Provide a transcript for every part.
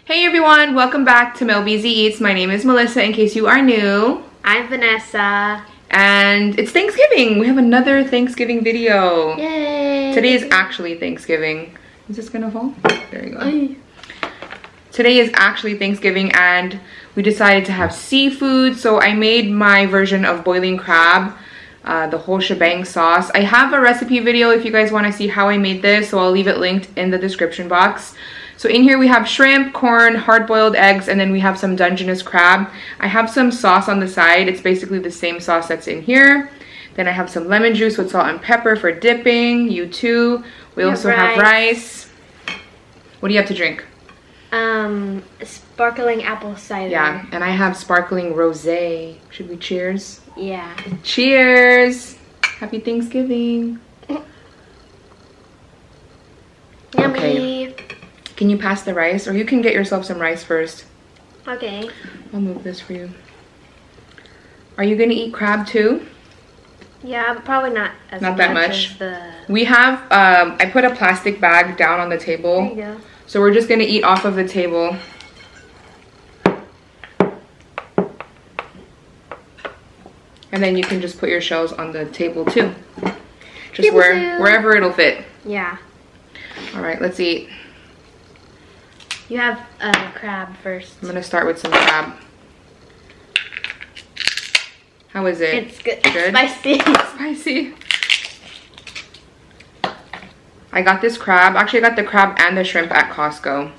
Hey everyone, welcome back to MelBeezee Eats. My name is Melissa, in case you are new. I'm Vanessa. And it's Thanksgiving. We have another Thanksgiving video. Yay! Today is actually Thanksgiving. Is this gonna fall? There you go. Ay. Today is actually Thanksgiving and we decided to have seafood. So I made my version of boiling crab, the whole shebang sauce. I have a recipe video if you guys want to see how I made this, so I'll leave it linked in the description box. So in here we have shrimp, corn, hard-boiled eggs, and then we have some Dungeness crab. I have some sauce on the side. It's basically the same sauce that's in here. Then I have some lemon juice with salt and pepper for dipping. You too. We also have rice. What do you have to drink? Sparkling apple cider. Yeah, and I have sparkling rosé. Should we cheers? Yeah. Cheers! Happy Thanksgiving. Yummy. Okay. Can you pass the rice? Or you can get yourself some rice first. Okay. I'll move this for you. Are you gonna eat crab too? Yeah, but probably not as Not that much. as the... We have, I put a plastic bag down on the table. There you go. So we're just gonna eat off of the table. And then you can just put your shells on the table too. Just wherever it'll fit. Yeah. All right, let's eat. You have crab first. I'm gonna start with some crab. How is it? It's good. Good? Spicy. Spicy. I got this crab. Actually, I got the crab and the shrimp at Costco.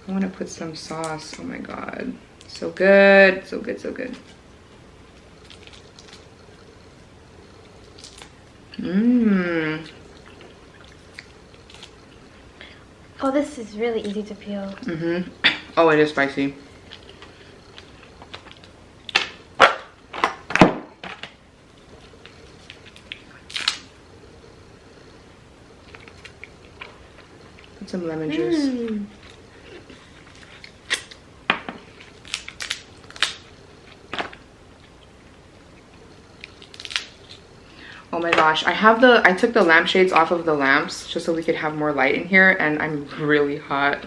I want to put some sauce. Oh my god. So good. So good, so good. Mmm. Oh, this is really easy to peel. Mm-hmm. Oh, it is spicy. Put some lemon juice. Oh my gosh, I took the lampshades off of the lamps just so we could have more light in here, and I'm really hot.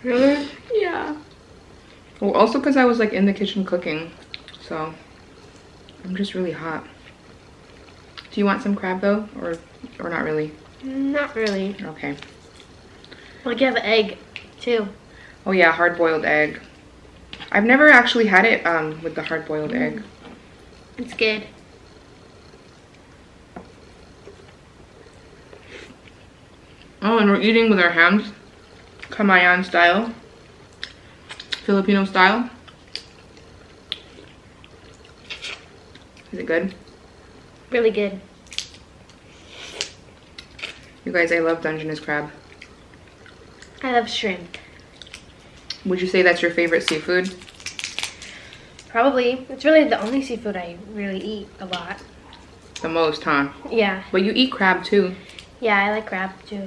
Really? Yeah. Well, also because I was like in the kitchen cooking, so I'm just really hot. Do you want some crab though, or not really? Not really. Okay. Like you have an egg too. Oh yeah, hard-boiled egg. I've never actually had it with the hard-boiled egg. It's good. Oh, and we're eating with our hands, Kamayan style, Filipino style. Is it good? Really good. You guys, I love Dungeness crab. I love shrimp. Would you say that's your favorite seafood? Probably. It's really the only seafood I really eat a lot. The most, huh? Yeah. But you eat crab too. Yeah, I like crab too.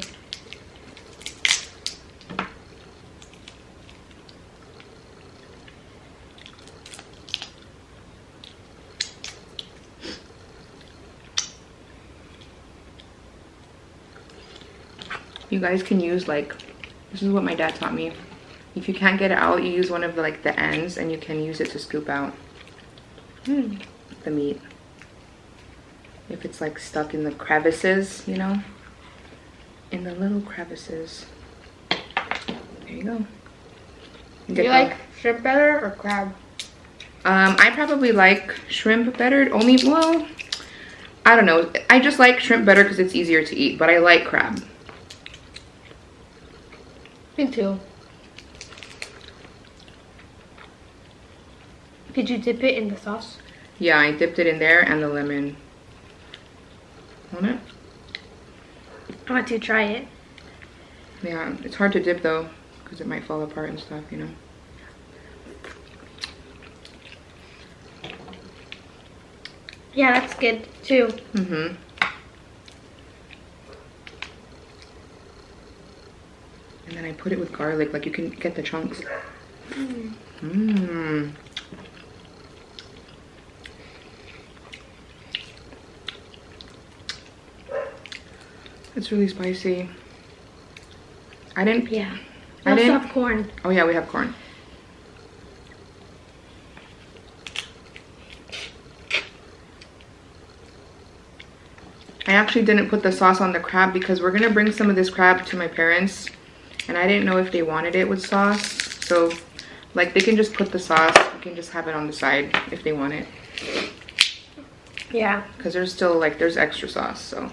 You guys can use like, this is what my dad taught me. If you can't get it out, you use one of the like the ends and you can use it to scoop out the meat. If it's like stuck in the crevices, you know, in the little crevices. There you go. Do you like shrimp better or crab? I probably like shrimp better. Well, I don't know. I just like shrimp better because it's easier to eat, but I like crab. Me too. Did you dip it in the sauce? Yeah, I dipped it in there and the lemon. Want it? I want to try it. Yeah, it's hard to dip though because it might fall apart and stuff, you know. Yeah, that's good too. Mm-hmm. And then I put it with garlic, like you can get the chunks. Mmm. It's really spicy. I didn't I also have corn. Oh yeah, we have corn. I actually didn't put the sauce on the crab because we're gonna bring some of this crab to my parents, and I didn't know if they wanted it with sauce. So like they can just put the sauce, you can just have it on the side if they want it. Yeah. Because there's still like, there's extra sauce, so.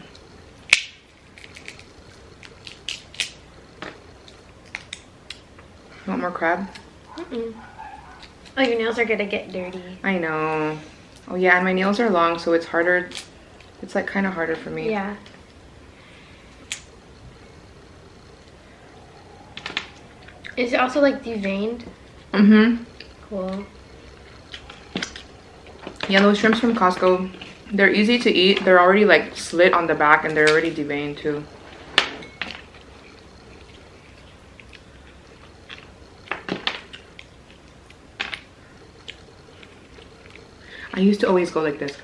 You want more crab? Mm-mm. Oh, your nails are gonna get dirty. I know. Oh yeah, and my nails are long, so it's harder. It's like kind of harder for me. Yeah. Is it also like deveined? Mm-hmm. Cool. Yeah, those shrimps from Costco, they're easy to eat. They're already like slit on the back and they're already deveined too. I used to always go like this.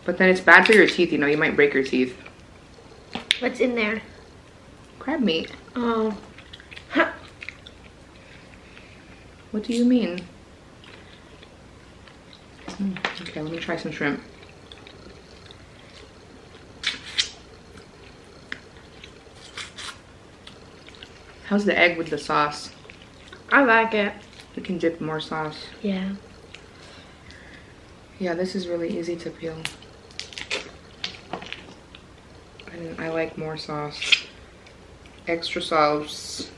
But then it's bad for your teeth, you know, you might break your teeth. What's in there? Crab meat. Oh. Huh. What do you mean? Okay, let me try some shrimp. How's the egg with the sauce? I like it. You can dip more sauce. Yeah. Yeah, this is really easy to peel. And I like more sauce. Extra sauce.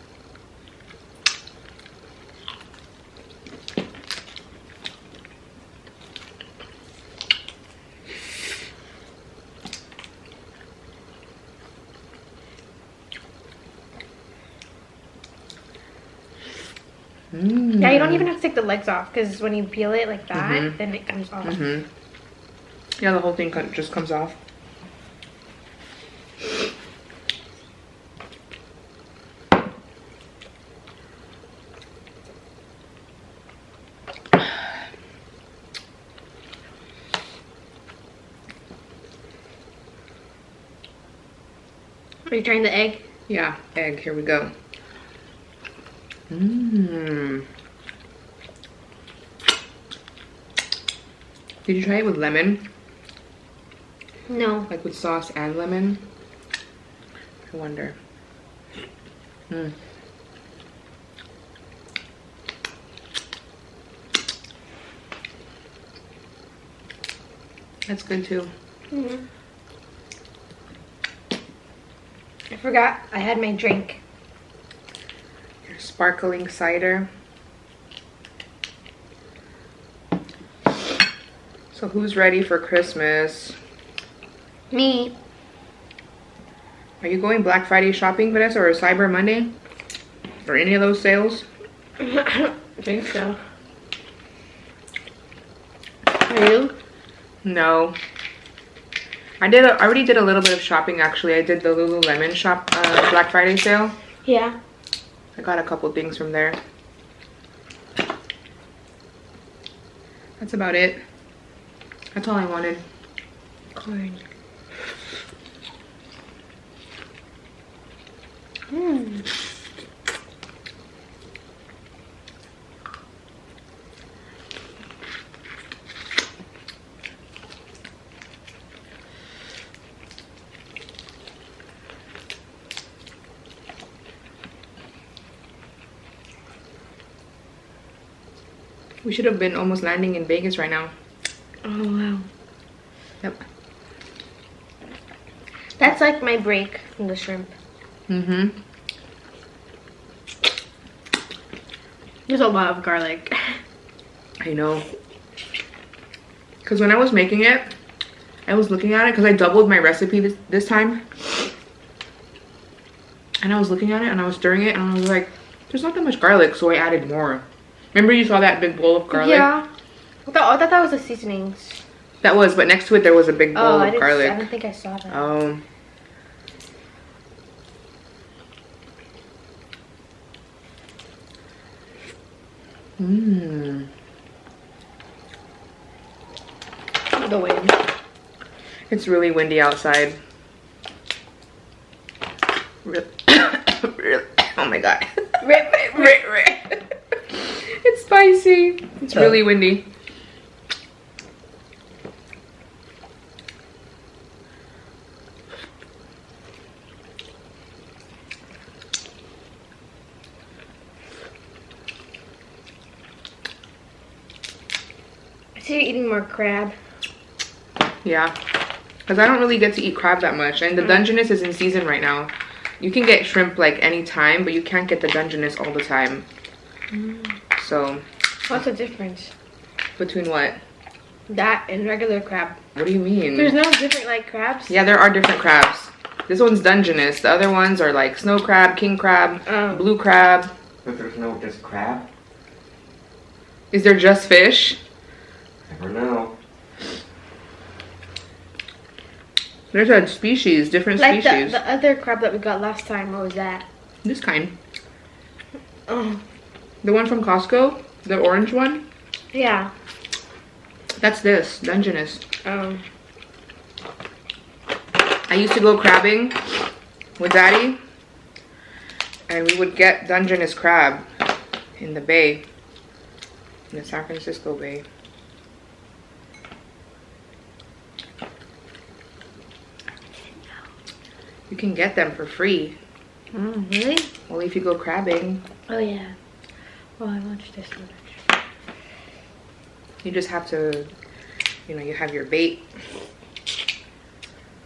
Yeah, you don't even have to take the legs off because when you peel it like that, then it comes off. Yeah, the whole thing just comes off. Are you trying the egg? Yeah, egg. Here we go. Mmm. Did you try it with lemon? No. Like with sauce and lemon? I wonder. Mm. That's good too. I forgot I had my drink. Your sparkling cider. So who's ready for Christmas? Me. Are you going Black Friday shopping, Vanessa, or Cyber Monday? Or any of those sales? I don't think so. Are you? No. I already did a little bit of shopping actually. I did the Lululemon shop Black Friday sale. Yeah. I got a couple things from there. That's about it. That's all I wanted. Corn. We should have been almost landing in Vegas right now. Oh, wow. Yep. That's like my break from the shrimp. Mm-hmm. There's a lot of garlic. I know. Because when I was making it, I was looking at it because I doubled my recipe this time. And I was looking at it and I was stirring it and I was like, there's not that much garlic, so I added more. Remember you saw that big bowl of garlic? Yeah. I thought that was the seasonings. That was, but next to it there was a big bowl of garlic. I don't think I saw that. Oh. Mmm. The wind. It's really windy outside. Oh my god. Rip, rip, Rip. It's spicy. It's really windy. I see you eating more crab. Yeah. Because I don't really get to eat crab that much. And the Dungeness is in season right now. You can get shrimp like any time, but you can't get the Dungeness all the time. So. What's the difference? Between what? That and regular crab. What do you mean? There's no different like crabs? Yeah, there are different crabs. This one's Dungeness. The other ones are like snow crab, king crab, blue crab. But there's no just crab? Is there just fish? Never know. There's a species, different like species. the other crab that we got last time, what was that? This kind. Oh. The one from Costco? The orange one? Yeah. That's this, Dungeness. Oh. I used to go crabbing with Daddy, and we would get Dungeness crab in the bay, in the San Francisco Bay. You can get them for free. Really? Only if you go crabbing. Oh yeah. Well, I watched this one. You just have to, you know, you have your bait.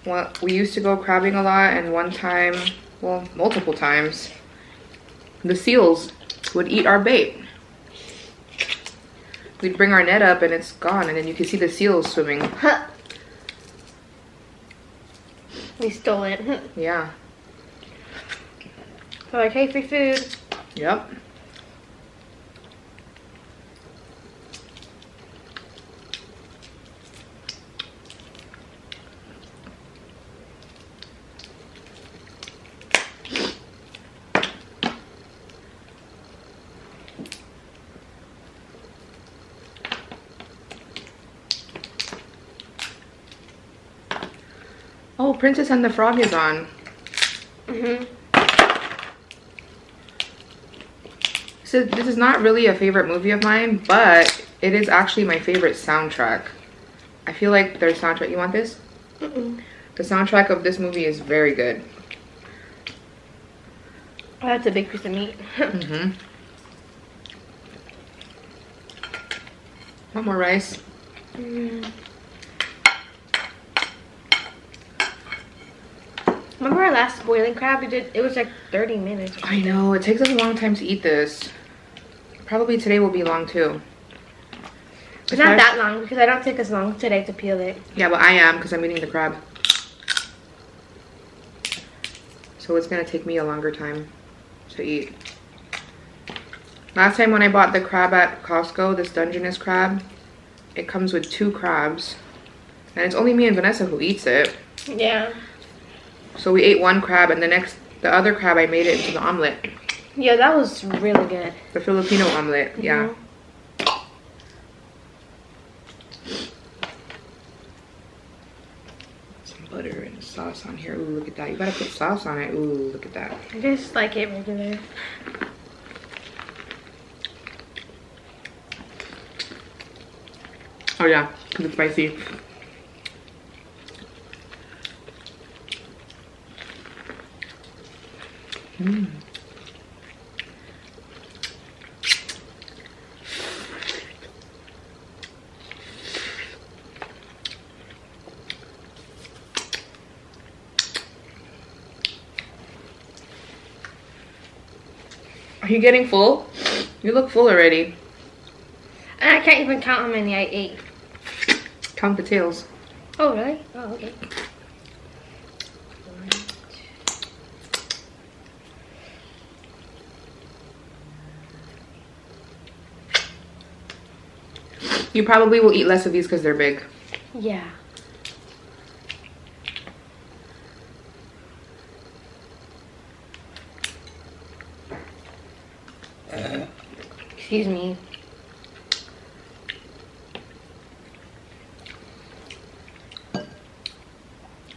Well, we used to go crabbing a lot, and one time, well, multiple times, the seals would eat our bait. We'd bring our net up and it's gone, and then you can see the seals swimming. Huh. We stole it. Yeah. So like, hey, free food. Yep. Oh, Princess and the Frog is on. So this is not really a favorite movie of mine, but it is actually my favorite soundtrack. I feel like their soundtrack, you want this? The soundtrack of this movie is very good. Oh, that's a big piece of meat. Want more rice? Remember our last boiling crab we did? It was like 30 minutes. I know, it takes us a long time to eat this. Probably today will be long too. It's not that long because I don't take as long today to peel it. Yeah, but I am because I'm eating the crab. So it's gonna take me a longer time to eat. Last time when I bought the crab at Costco, this Dungeness crab, it comes with 2 crabs. And it's only me and Vanessa who eats it. Yeah. So we ate 1 crab, and the other crab I made it into the omelet. Yeah, that was really good. The Filipino omelet, yeah. Some butter and sauce on here. Ooh, look at that. You gotta put sauce on it. Ooh, look at that. I just like it regular. Oh yeah, because it's spicy. Are you getting full? You look full already. And I can't even count how many I ate. Count the tails. Oh, really? Oh, okay. You probably will eat less of these because they're big. Yeah. Excuse me.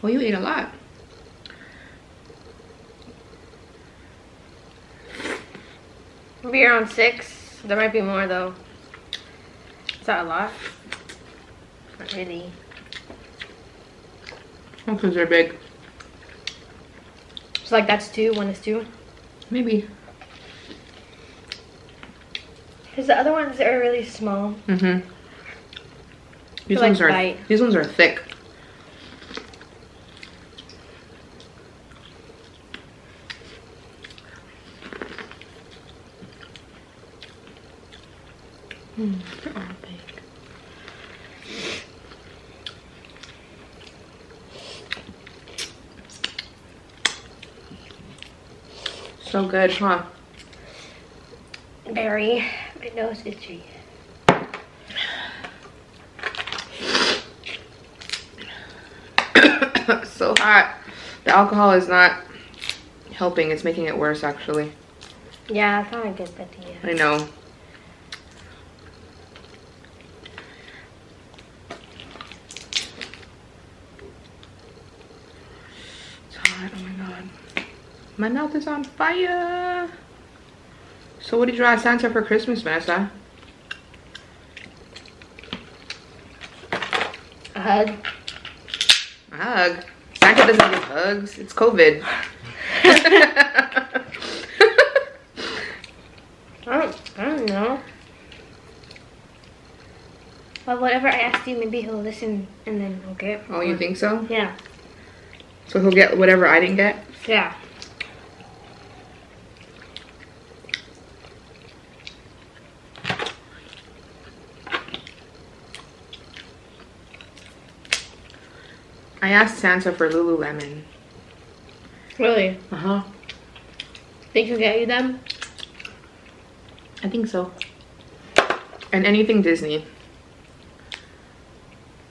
Well, you ate a lot. Maybe around 6. There might be more though. Is that a lot? Not really. Oh, because they're big. So like that's 2. 1 is 2. Maybe. Because the other ones are really small. Mm-hmm. These Like ones are bite. these ones are thick. They're all big. So good, huh? Very. My nose is itchy. So hot. The alcohol is not helping. It's making it worse, actually. Yeah, I thought I'd get that to you. I know. It's hot. Oh my god. My mouth is on fire. So what did you ask Santa for Christmas, Vanessa? A hug. A hug? Santa doesn't give hugs. It's COVID. I don't know. Well, whatever I asked you, maybe he'll listen and then he'll get. Oh, you think so? Yeah. So he'll get whatever I didn't get? Yeah. I asked Santa for Lululemon. Really? Uh-huh. Think he'll get you them? I think so. And anything Disney.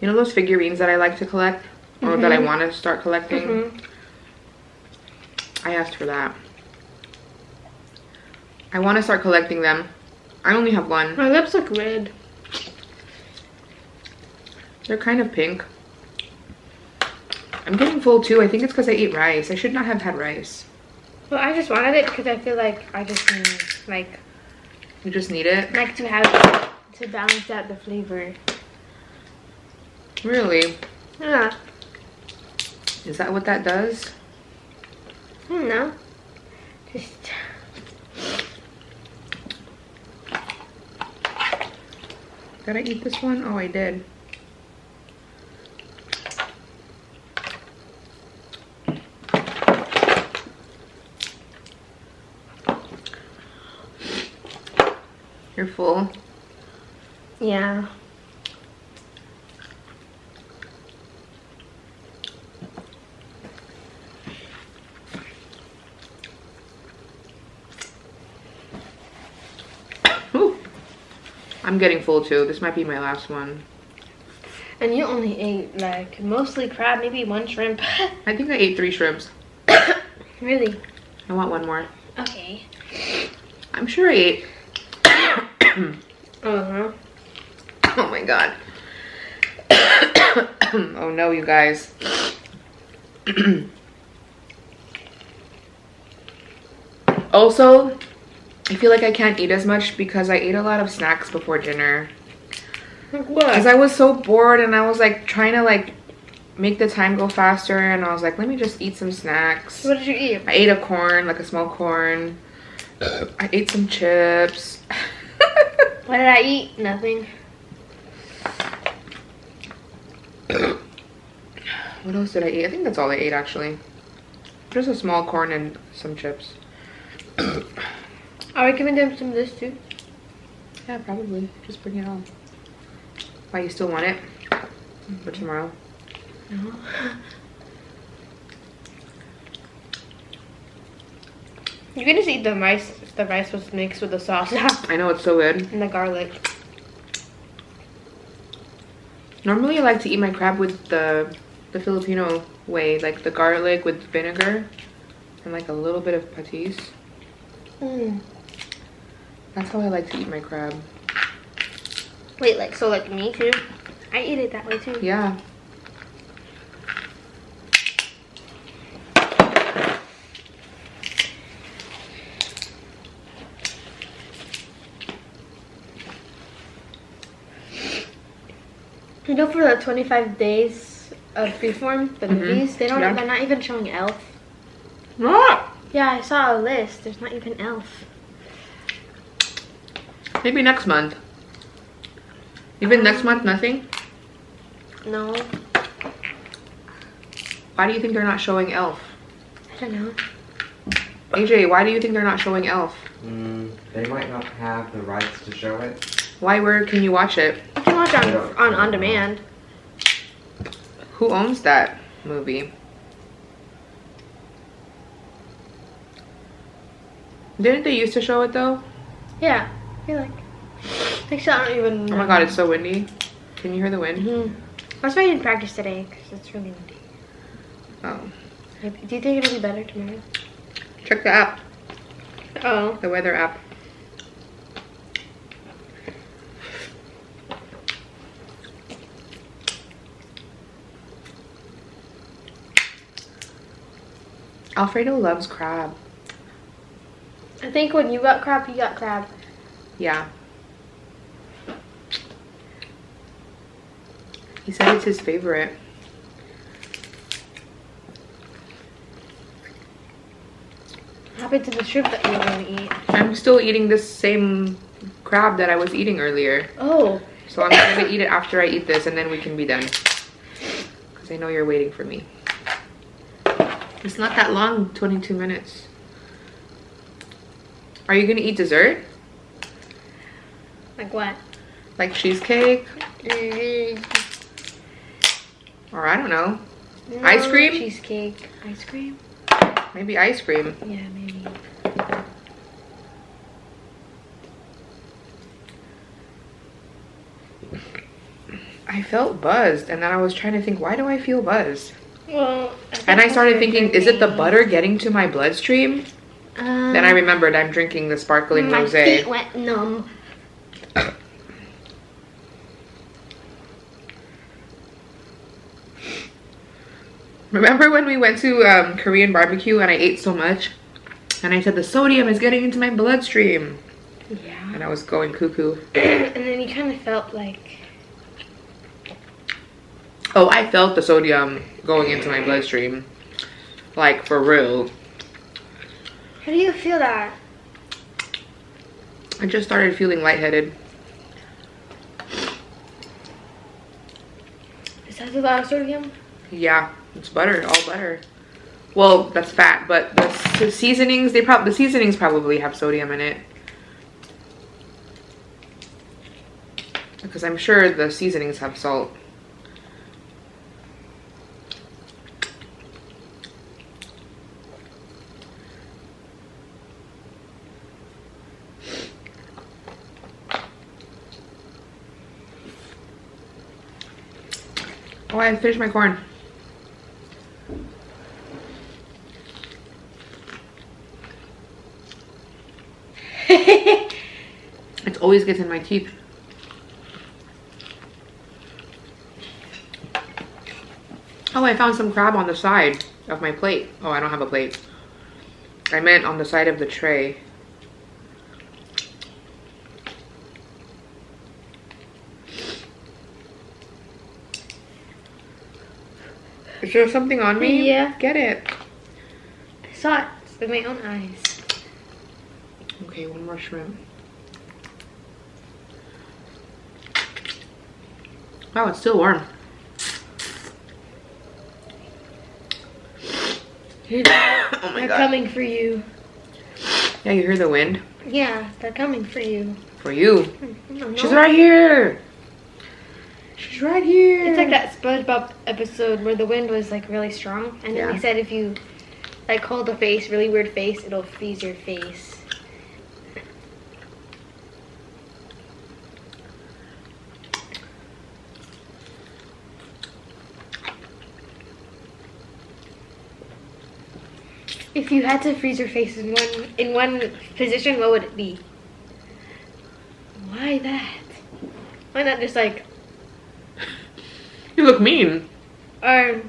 You know those figurines that I like to collect? Or that I want to start collecting? I asked for that. I want to start collecting them. I only have one. My lips look red. They're kind of pink. I'm getting full too. I think it's because I ate rice. I should not have had rice. Well, I just wanted it because I feel like I just need, like You just need it? to have to balance out the flavor. Really? Yeah. Is that what that does? I don't know. Just. Did I eat this one? Oh, I did. You're full? Yeah. Ooh. I'm getting full too. This might be my last one. And you only ate like mostly crab, maybe 1 shrimp. I think I ate 3 shrimps. Really? I want one more. Okay. I'm sure I ate. Uh-huh. Oh my god. Oh no, you guys. Also, I feel like I can't eat as much because I ate a lot of snacks before dinner. Like what? Because I was so bored and I was like trying to like make the time go faster, and I was like, let me just eat some snacks. What did you eat? I ate a corn, like a small corn. I ate some chips. What did I eat? Nothing. What else did I eat? I think that's all I ate actually. Just a small corn and some chips. Are we giving them some of this too? Yeah, probably. Just bring it on. Why, you still want it? For tomorrow? No. You can just eat the rice if the rice was mixed with the sauce I know, it's so good. and the garlic. Normally I like to eat my crab with the Filipino way, like the garlic with vinegar and like a little bit of patis. Mm. That's how I like to eat my crab. Wait, like so like me too? I eat it that way too. Yeah. You know, for the 25 days of freeform, the movies, they're not even showing Elf. What? Yeah, I saw a list. There's not even Elf. Maybe next month. Even next month, nothing? No. Why do you think they're not showing Elf? I don't know. AJ, why do you think they're not showing Elf? They might not have the rights to show it. Why? Where can you watch it? You can watch it on demand. Who owns that movie? Didn't they used to show it though? Yeah, I feel like. Actually, I don't even know. Oh my god, it's so windy. Can you hear the wind? That's why I didn't practice today, because it's really windy. Oh. Do you think it'll be better tomorrow? Check the app. Oh. The weather app. Alfredo loves crab. I think when you got crab, he got crab. Yeah. He said it's his favorite. What happened to the shrimp that you were going to eat? I'm still eating this same crab that I was eating earlier. Oh. So I'm going to eat it after I eat this and then we can be done. Because I know you're waiting for me. It's not that long, 22 minutes. Are you going to eat dessert? Like what? Like cheesecake? Or I don't know. No, Ice cream? Cheesecake. Ice cream? Maybe ice cream. Yeah, maybe. I felt buzzed and then I was trying to think, why do I feel buzzed? Well, And I started thinking, is it the butter getting to my bloodstream? Then I remembered I'm drinking the sparkling my rosé. feet went numb. Remember when we went to Korean barbecue and I ate so much? And I said, the sodium is getting into my bloodstream. Yeah. And I was going cuckoo. And then you kind of felt like... Oh, I felt the sodium going into my bloodstream. Like, for real. How do you feel that? I just started feeling lightheaded. Is that a lot of sodium? Yeah, it's butter, all butter. Well, that's fat, but the seasonings, the seasonings probably have sodium in it. Because I'm sure the seasonings have salt. Oh, I finished my corn. It always gets in my teeth. Oh, I found some crab on the side of my plate. Oh, I don't have a plate. I meant on the side of the tray. Is there something on me? Yeah. Get it. I saw it with my own eyes. Okay, one more shrimp. Wow, it's still warm. Oh my They're god. coming for you. Yeah, you hear the wind? Yeah, they're coming for you. For you. No. She's right here. She's right here. It's like that SpongeBob episode where the wind was like really strong, and then Yeah. they said if you like hold a face, really weird face, it'll freeze your face. If you had to freeze your face in one position, what would it be? Why that? Why not just like You look mean. or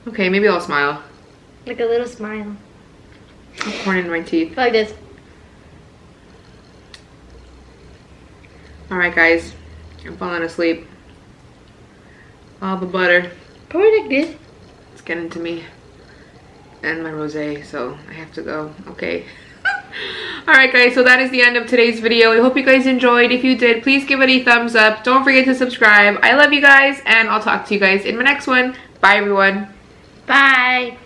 Okay, maybe I'll smile. like a little smile? Corn in my teeth. Like this. Alright guys, I'm falling asleep. all the butter. Probably like this. It's getting to me. And my rosé, so I have to go. Okay. Alright guys, so that is the end of today's video. I hope you guys enjoyed. If you did, please give it a thumbs up. Don't forget to subscribe. I love you guys, and I'll talk to you guys in my next one. Bye everyone. Bye.